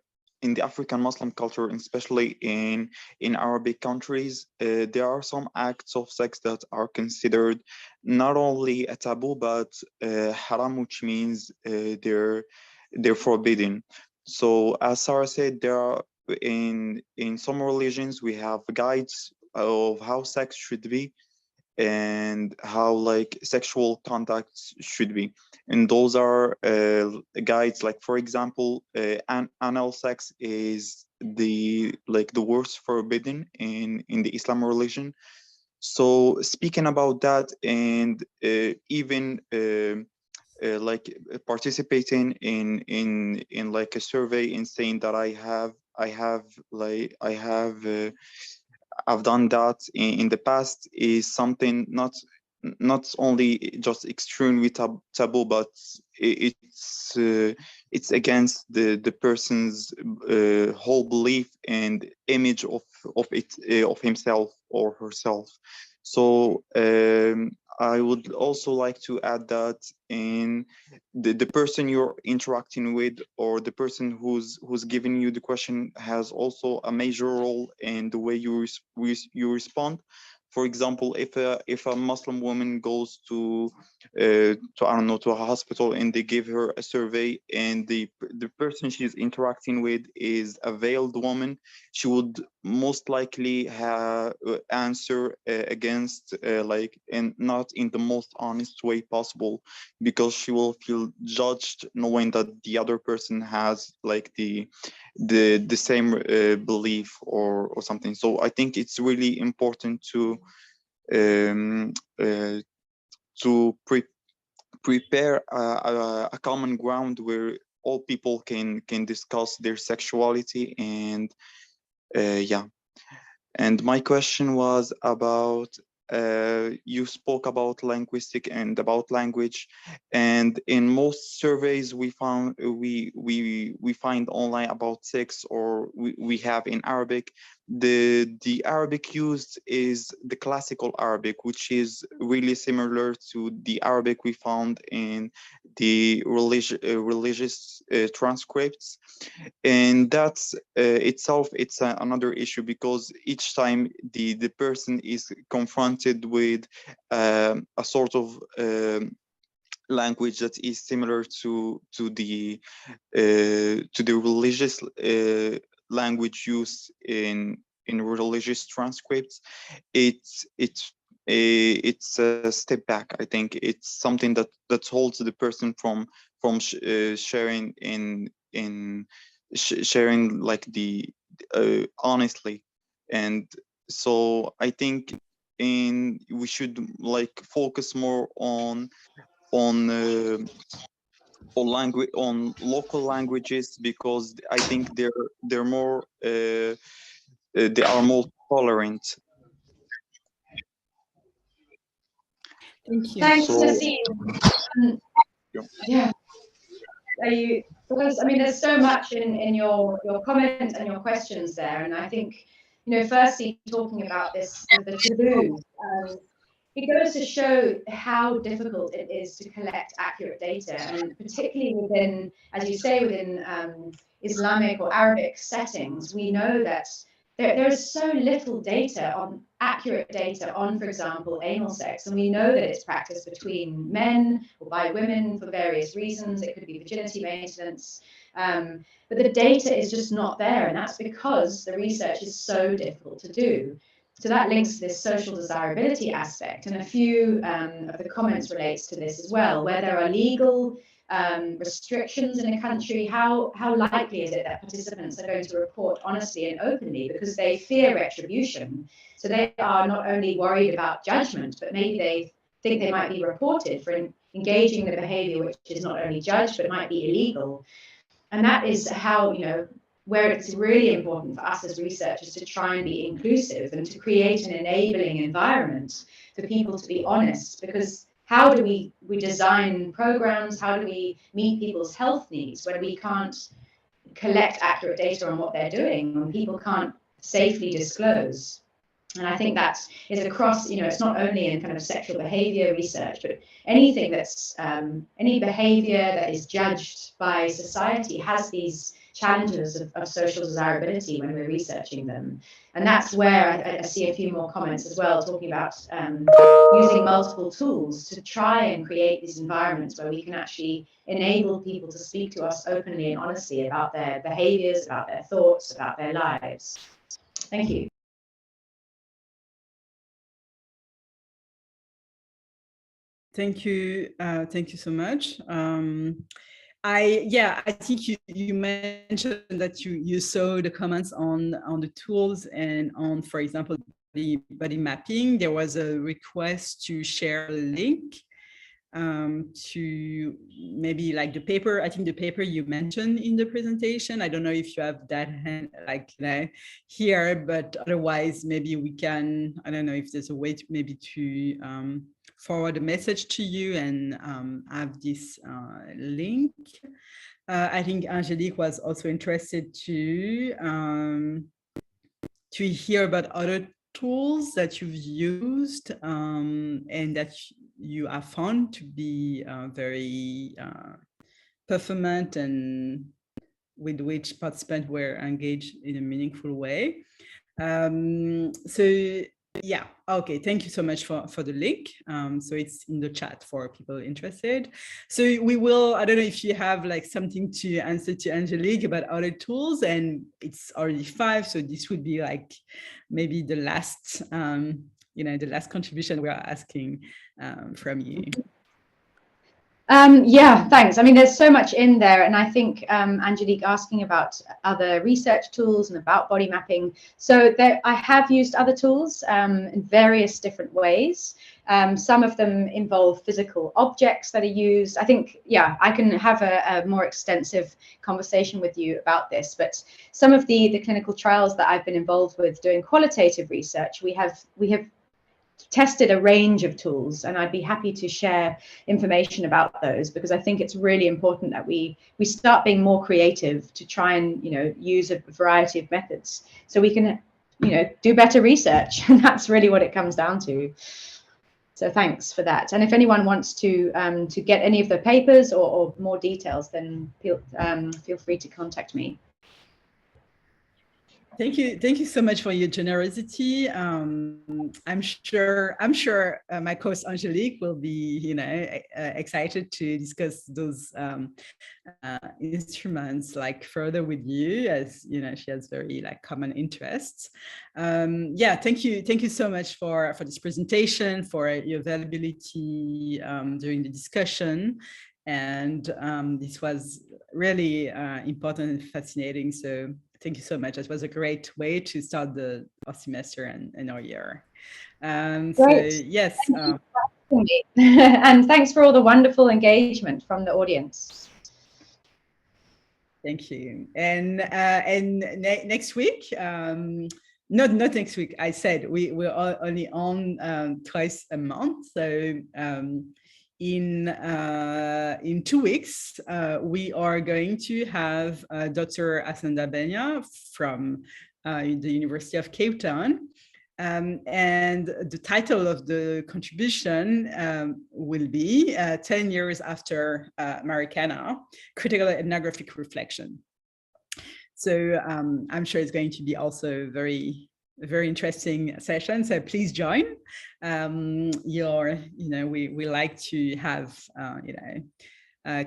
Muslim culture, and especially in Arabic countries, there are some acts of sex that are considered not only a taboo but haram, which means they're forbidden. So as Sarah said, there are in some religions we have guides of how sex should be and how like sexual conduct should be, and those are guides. Like for example, anal sex is the worst forbidden in the Islam religion. So speaking about that, and even participating in like a survey and saying that I've done that in the past, is something not only just extremely taboo, but it's against the person's whole belief and image of himself or herself. So I would also like to add that in the person you're interacting with, or the person who's giving you the question, has also a major role in the way you respond. For example, if a Muslim woman goes to I don't know, to a hospital, and they give her a survey, and the person she's interacting with is a veiled woman, she would most likely answer against and not in the most honest way possible, because she will feel judged, knowing that the other person has like the same belief or something. So I think it's really important to prepare a common ground where all people can discuss their sexuality. And yeah, and my question was about you spoke about linguistic and about language, and in most surveys we find online about sex, or we have in Arabic, the Arabic used is the classical Arabic, which is really similar to the Arabic we found in the religious transcripts. And that's itself, it's another issue, because each time the person is confronted with a sort of language that is similar to the religious language used in religious transcripts, it's a step back. I think it's something that holds the person from sharing sharing like the honestly. And so I think we should like focus more on local languages, because I think they're more they are more tolerant. Thank you. Thanks, So- Nassim. Yeah. Because I mean, there's so much in your comments and your questions there, and I think, firstly, talking about this, the taboo, it goes to show how difficult it is to collect accurate data, and particularly within, as you say, within Islamic or Arabic settings, we know that there is so little accurate data on, for example, anal sex, and we know that it's practiced between men or by women for various reasons. It could be virginity maintenance, but the data is just not there, and that's because the research is so difficult to do. So that links to this social desirability aspect, and a few of the comments relates to this as well, where there are legal restrictions in a country, how likely is it that participants are going to report honestly and openly because they fear retribution? So they are not only worried about judgment, but maybe they think they might be reported for engaging in a behavior which is not only judged, but might be illegal. And that is how, where it's really important for us as researchers to try and be inclusive and to create an enabling environment for people to be honest, because how do we design programs? How do we meet people's health needs when we can't collect accurate data on what they're doing, when people can't safely disclose? And I think that is across, it's not only in kind of sexual behavior research, but anything that's, any behavior that is judged by society has these challenges of social desirability when we're researching them. And that's where I see a few more comments as well, talking about using multiple tools to try and create these environments where we can actually enable people to speak to us openly and honestly about their behaviors, about their thoughts, about their lives. Thank you. Thank you. Thank you so much. I think you mentioned that you saw the comments on the tools and on, for example, the body mapping. There was a request to share a link to maybe like the paper. I think the paper you mentioned in the presentation. I don't know if you have that here, but otherwise maybe we can. I don't know if there's a way to maybe to forward a message to you and have this link. I think Angelique was also interested to hear about other tools that you've used and that you have found to be very performant and with which participants were engaged in a meaningful way. So yeah, okay, thank you so much for the link. So it's in the chat for people interested. So we will, I don't know if you have like something to answer to Angelique about other tools, and it's already 5, so this would be like maybe the last, the last contribution we are asking from you. Yeah, thanks. I mean, there's so much in there, and I think Angelique asking about other research tools and about body mapping. So I have used other tools in various different ways. Some of them involve physical objects that are used. I think, yeah, I can have a more extensive conversation with you about this, but some of the clinical trials that I've been involved with doing qualitative research, we have tested a range of tools, and I'd be happy to share information about those, because I think it's really important that we start being more creative to try and use a variety of methods so we can do better research, and that's really what it comes down to. So thanks for that. And if anyone wants to get any of the papers or more details, then feel free to contact me. Thank you so much for your generosity. I'm sure my co-host Angelique will be excited to discuss those instruments like further with you, as she has very like common interests. Yeah, thank you so much for this presentation, for your availability during the discussion, and this was really important and fascinating. So thank you so much. It was a great way to start our semester and our year. So yes. And thanks for all the wonderful engagement from the audience. Thank you. And next week, Not next week. I said we're only on twice a month. So in 2 weeks, we are going to have Dr. Asanda Benya from the University of Cape Town. And the title of the contribution will be 10 years after Marikana, Critical Ethnographic Reflection. So I'm sure it's going to be also very interesting session. So please join. We like to have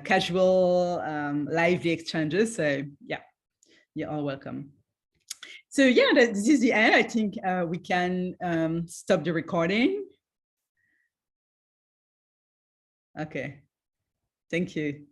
casual, lively exchanges. So yeah, you're all welcome. So yeah, this is the end. I think we can stop the recording. Okay, thank you.